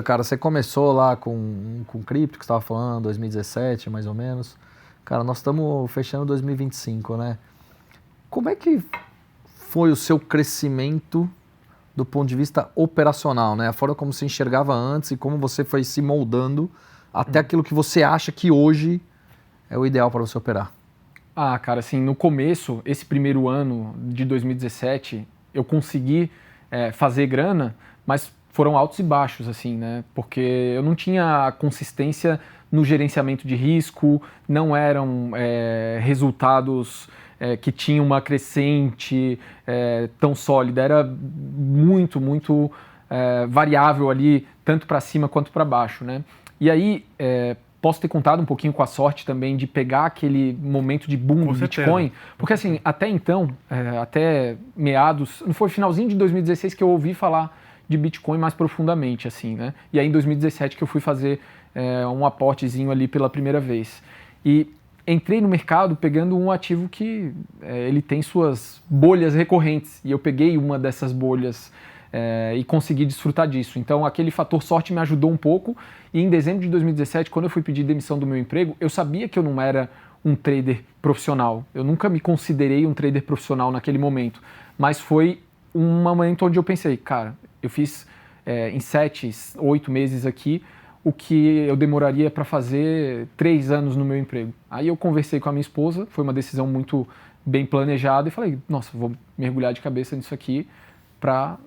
cara, você começou lá com cripto, que você estava falando, 2017, mais ou menos. Cara, nós estamos fechando 2025, né? Como é que foi o seu crescimento do ponto de vista operacional, né? A forma como você enxergava antes e como você foi se moldando até aquilo que você acha que hoje é o ideal para você operar. Ah, cara, assim, no começo, esse primeiro ano de 2017, eu consegui fazer grana, mas foram altos e baixos, assim, né? Porque eu não tinha consistência no gerenciamento de risco, não eram resultados que tinham uma crescente tão sólida, era muito variável ali, tanto para cima quanto para baixo, né? E aí, posso ter contado um pouquinho com a sorte também de pegar aquele momento de boom do Bitcoin, porque assim, até então, até meados, não foi finalzinho de 2016 que eu ouvi falar de Bitcoin mais profundamente, assim, né? E aí em 2017 que eu fui fazer um aportezinho ali pela primeira vez. E entrei no mercado pegando um ativo que ele tem suas bolhas recorrentes, e eu peguei uma dessas bolhas e consegui desfrutar disso. Então aquele fator sorte me ajudou um pouco, e em dezembro de 2017, quando eu fui pedir demissão do meu emprego, eu sabia que eu não era um trader profissional. Eu nunca me considerei um trader profissional naquele momento, mas foi um momento onde eu pensei, cara, eu fiz em 7, 8 meses aqui o que eu demoraria para fazer 3 anos no meu emprego. Aí eu conversei com a minha esposa, foi uma decisão muito bem planejada, e falei, nossa, vou mergulhar de cabeça nisso aqui para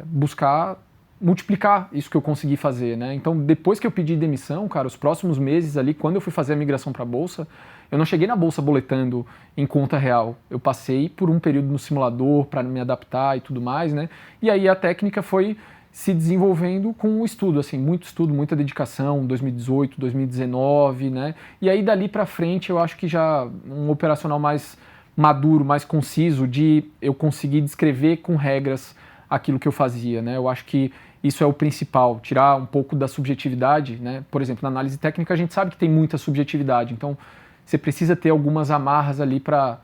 buscar multiplicar isso que eu consegui fazer, né? Então, depois que eu pedi demissão, cara, os próximos meses ali, quando eu fui fazer a migração para a Bolsa, eu não cheguei na Bolsa boletando em conta real. Eu passei por um período no simulador para me adaptar e tudo mais, né? E aí a técnica foi se desenvolvendo com o estudo, assim, muito estudo, muita dedicação, 2018, 2019, né? E aí dali para frente eu acho que já um operacional mais maduro, mais conciso, de eu conseguir descrever com regras aquilo que eu fazia, né? Eu acho que isso é o principal, tirar um pouco da subjetividade, né? Por exemplo, na análise técnica a gente sabe que tem muita subjetividade, então você precisa ter algumas amarras ali para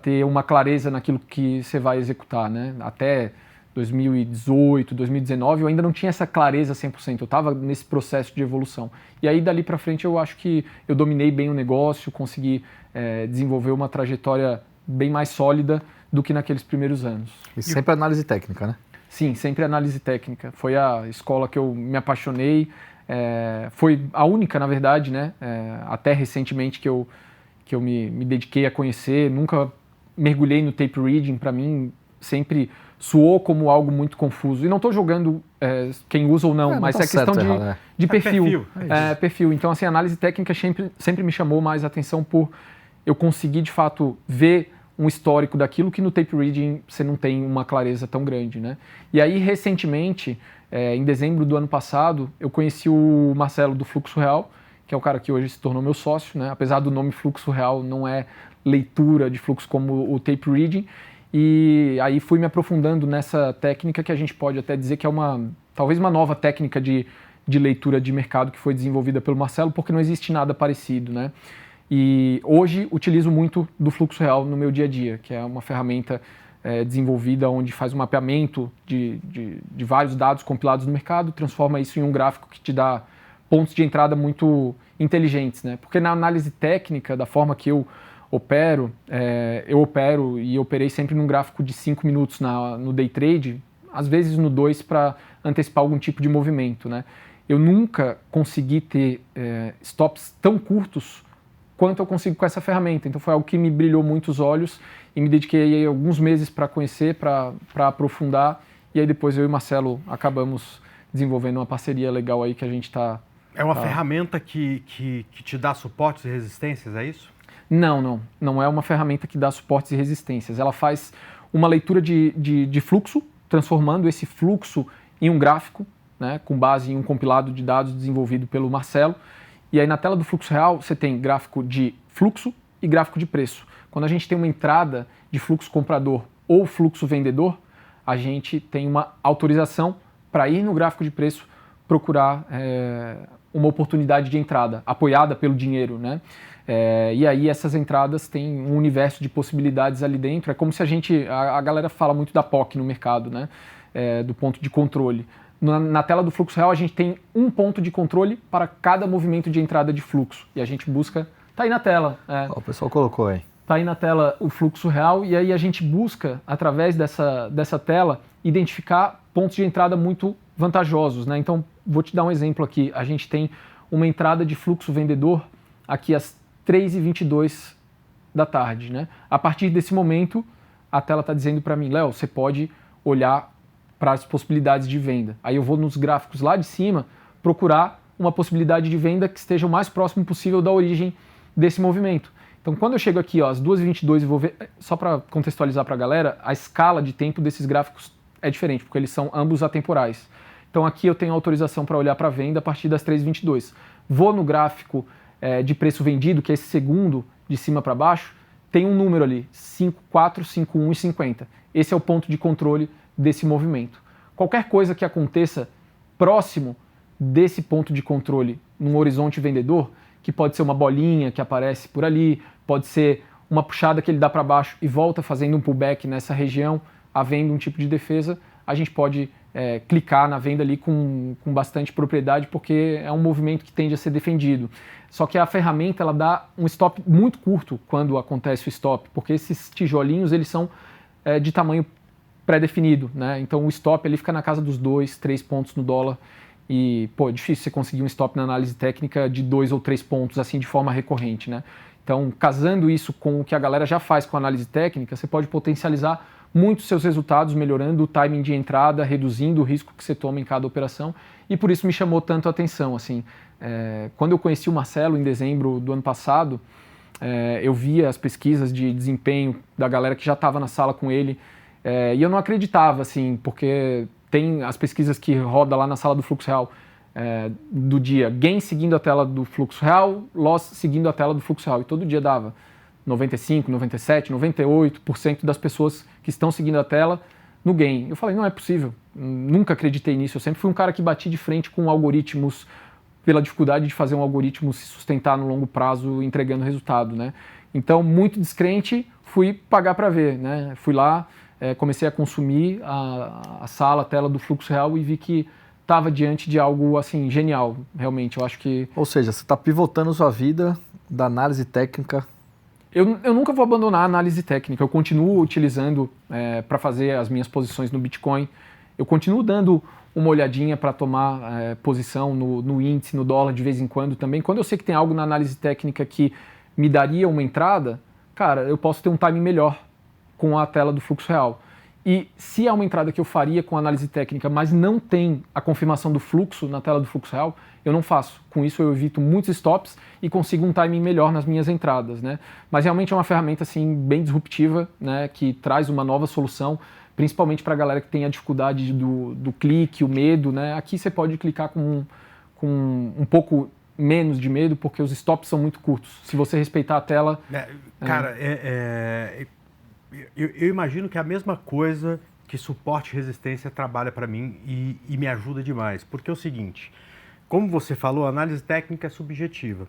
ter uma clareza naquilo que você vai executar, né? Até 2018, 2019 eu ainda não tinha essa clareza 100%, eu estava nesse processo de evolução. E aí dali para frente eu acho que eu dominei bem o negócio, consegui desenvolver uma trajetória bem mais sólida do que naqueles primeiros anos. E sempre análise técnica, né? Sim, sempre análise técnica. Foi a escola que eu me apaixonei, foi a única, na verdade, né? Até recentemente que eu me dediquei a conhecer, nunca mergulhei no tape reading, para mim sempre soou como algo muito confuso. E não estou julgando quem usa ou não, mas tá é questão certo, errado, de perfil. Perfil. Então, assim, a análise técnica sempre me chamou mais atenção por eu conseguir, de fato, ver um histórico daquilo que no tape reading você não tem uma clareza tão grande, né? E aí, recentemente, em dezembro do ano passado, eu conheci o Marcelo do Fluxo Real, que é o cara que hoje se tornou meu sócio, né? Apesar do nome Fluxo Real, não é leitura de fluxo como o tape reading. E aí fui me aprofundando nessa técnica que a gente pode até dizer que é talvez uma nova técnica de leitura de mercado que foi desenvolvida pelo Marcelo, porque não existe nada parecido, né? E hoje utilizo muito do fluxo real no meu dia a dia, que é uma ferramenta desenvolvida onde faz um mapeamento de vários dados compilados no mercado, transforma isso em um gráfico que te dá pontos de entrada muito inteligentes, né? Porque na análise técnica, da forma que eu opero e operei sempre num gráfico de 5 minutos no day trade, às vezes no 2 para antecipar algum tipo de movimento, né? Eu nunca consegui ter stops tão curtos quanto eu consigo com essa ferramenta. Então foi algo que me brilhou muito os olhos e me dediquei aí alguns meses para conhecer, para aprofundar, e aí depois eu e o Marcelo acabamos desenvolvendo uma parceria legal aí que a gente está... É uma ferramenta que te dá suportes e resistências, é isso? Não é uma ferramenta que dá suportes e resistências. Ela faz uma leitura de fluxo, transformando esse fluxo em um gráfico, né, com base em um compilado de dados desenvolvido pelo Marcelo. E aí na tela do fluxo real você tem gráfico de fluxo e gráfico de preço. Quando a gente tem uma entrada de fluxo comprador ou fluxo vendedor, a gente tem uma autorização para ir no gráfico de preço procurar uma oportunidade de entrada, apoiada pelo dinheiro, né? E aí essas entradas têm um universo de possibilidades ali dentro. É como se a galera fala muito da POC no mercado, né? Do ponto de controle. Na tela do fluxo real, a gente tem um ponto de controle para cada movimento de entrada de fluxo. E a gente busca... Tá aí na tela. O pessoal colocou aí. Tá aí na tela o fluxo real e aí a gente busca, através dessa tela, identificar pontos de entrada muito vantajosos, né? Então, vou te dar um exemplo aqui. A gente tem uma entrada de fluxo vendedor aqui às 3h22 da tarde, né? A partir desse momento, a tela está dizendo para mim, Léo, você pode olhar para as possibilidades de venda. Aí eu vou nos gráficos lá de cima procurar uma possibilidade de venda que esteja o mais próximo possível da origem desse movimento. Então, quando eu chego aqui, ó, às 2h22 e vou ver, só para contextualizar para a galera, a escala de tempo desses gráficos é diferente, porque eles são ambos atemporais. Então, aqui eu tenho autorização para olhar para a venda a partir das 3h22. Vou no gráfico de preço vendido, que é esse segundo de cima para baixo, tem um número ali, 54, 51 e 50. Esse é o ponto de controle desse movimento. Qualquer coisa que aconteça próximo desse ponto de controle num horizonte vendedor, que pode ser uma bolinha que aparece por ali, pode ser uma puxada que ele dá para baixo e volta fazendo um pullback nessa região, havendo um tipo de defesa, a gente pode clicar na venda ali com bastante propriedade, porque é um movimento que tende a ser defendido. Só que a ferramenta ela dá um stop muito curto quando acontece o stop, porque esses tijolinhos eles são de tamanho pré-definido, né? Então o stop ele fica na casa dos 2, 3 pontos no dólar. E, é difícil você conseguir um stop na análise técnica de 2 ou 3 pontos, assim, de forma recorrente, né? Então, casando isso com o que a galera já faz com a análise técnica, você pode potencializar muito seus resultados, melhorando o timing de entrada, reduzindo o risco que você toma em cada operação. E por isso me chamou tanto a atenção, assim. Quando eu conheci o Marcelo, em dezembro do ano passado, eu via as pesquisas de desempenho da galera que já estava na sala com ele, e eu não acreditava, assim, porque... Tem as pesquisas que roda lá na sala do fluxo real do dia, gain seguindo a tela do fluxo real, loss seguindo a tela do fluxo real. E todo dia dava 95, 97, 98% das pessoas que estão seguindo a tela no gain. Eu falei, não é possível, nunca acreditei nisso. Eu sempre fui um cara que bati de frente com algoritmos pela dificuldade de fazer um algoritmo se sustentar no longo prazo entregando resultado, né? Então, muito descrente, fui pagar para ver, né? Fui lá, comecei a consumir a sala, a tela do fluxo real e vi que estava diante de algo assim genial, realmente. Eu acho que... Ou seja, você está pivotando sua vida da análise técnica. Eu nunca vou abandonar a análise técnica. Eu continuo utilizando para fazer as minhas posições no Bitcoin. Eu continuo dando uma olhadinha para tomar posição no índice, no dólar de vez em quando também. Quando eu sei que tem algo na análise técnica que me daria uma entrada, cara, eu posso ter um timing melhor com a tela do fluxo real. E se é uma entrada que eu faria com análise técnica, mas não tem a confirmação do fluxo na tela do fluxo real, eu não faço. Com isso eu evito muitos stops e consigo um timing melhor nas minhas entradas, né? Mas realmente é uma ferramenta assim bem disruptiva, né, que traz uma nova solução, principalmente para a galera que tem a dificuldade do clique, o medo, né? Aqui você pode clicar com um pouco menos de medo, porque os stops são muito curtos. Se você respeitar a tela... Cara, eu imagino que é a mesma coisa que suporte e resistência trabalha para mim e me ajuda demais. Porque é o seguinte, como você falou, a análise técnica é subjetiva.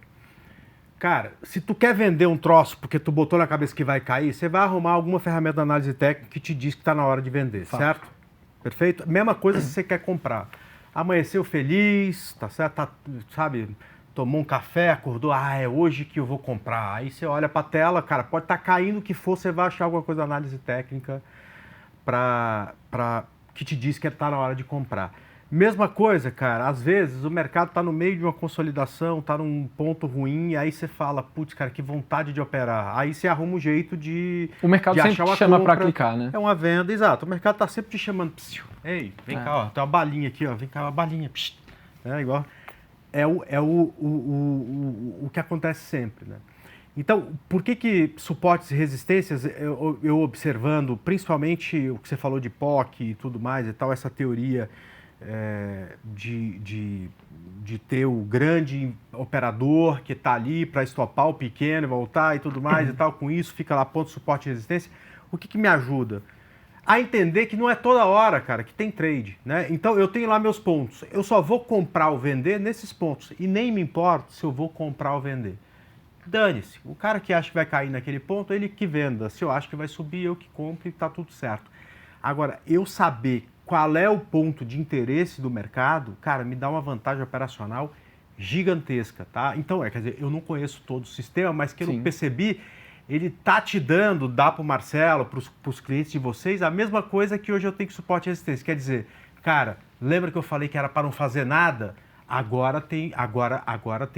Cara, se tu quer vender um troço porque tu botou na cabeça que vai cair, você vai arrumar alguma ferramenta de análise técnica que te diz que está na hora de vender, certo? Perfeito? Mesma coisa se você quer comprar. Amanheceu feliz, tá certo? Sabe, tomou um café, acordou, é hoje que eu vou comprar. Aí você olha para a tela, cara, pode estar caindo o que for, você vai achar alguma coisa de análise técnica que te diz que está na hora de comprar. Mesma coisa, cara, às vezes o mercado está no meio de uma consolidação, está num ponto ruim, aí você fala, putz, cara, que vontade de operar. Aí você arruma um jeito de O mercado de sempre achar te uma chama compra. para clicar, né? É uma venda, exato. O mercado está sempre te chamando. Psiu, ei, vem cá, ó, tem uma balinha aqui, ó, vem cá, uma balinha. Psiu, igual. É o que acontece sempre, né? Então, por que suportes e resistências, eu observando, principalmente o que você falou de POC e tudo mais e tal, essa teoria de ter o grande operador que está ali para estopar o pequeno, voltar e tudo mais e tal, com isso fica lá ponto, suporte e resistência. O que me ajuda? A entender que não é toda hora, cara, que tem trade, né? Então, eu tenho lá meus pontos. Eu só vou comprar ou vender nesses pontos. E nem me importa se eu vou comprar ou vender. Dane-se. O cara que acha que vai cair naquele ponto, ele que venda. Se eu acho que vai subir, eu que compro e tá tudo certo. Agora, eu saber qual é o ponto de interesse do mercado, cara, me dá uma vantagem operacional gigantesca, tá? Então, quer dizer, eu não conheço todo o sistema, mas que eu percebi, ele tá te dando, dá para o Marcelo, para os clientes de vocês, a mesma coisa que hoje eu tenho que suporte e resistência. Quer dizer, cara, lembra que eu falei que era para não fazer nada? Agora tem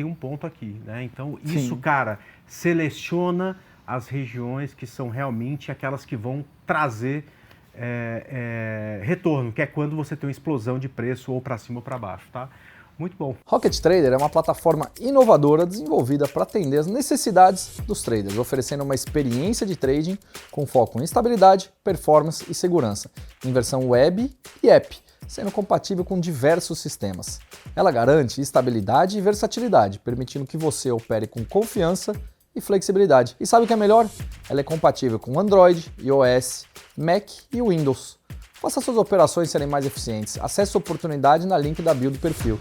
um ponto aqui, né? Então, isso, cara, seleciona as regiões que são realmente aquelas que vão trazer retorno, que é quando você tem uma explosão de preço ou para cima ou para baixo, tá? Muito bom. Rocket Trader é uma plataforma inovadora desenvolvida para atender as necessidades dos traders, oferecendo uma experiência de trading com foco em estabilidade, performance e segurança, em versão web e app, sendo compatível com diversos sistemas. Ela garante estabilidade e versatilidade, permitindo que você opere com confiança e flexibilidade. E sabe o que é melhor? Ela é compatível com Android, iOS, Mac e Windows. Faça suas operações serem mais eficientes. Acesse a oportunidade na link da bio do perfil.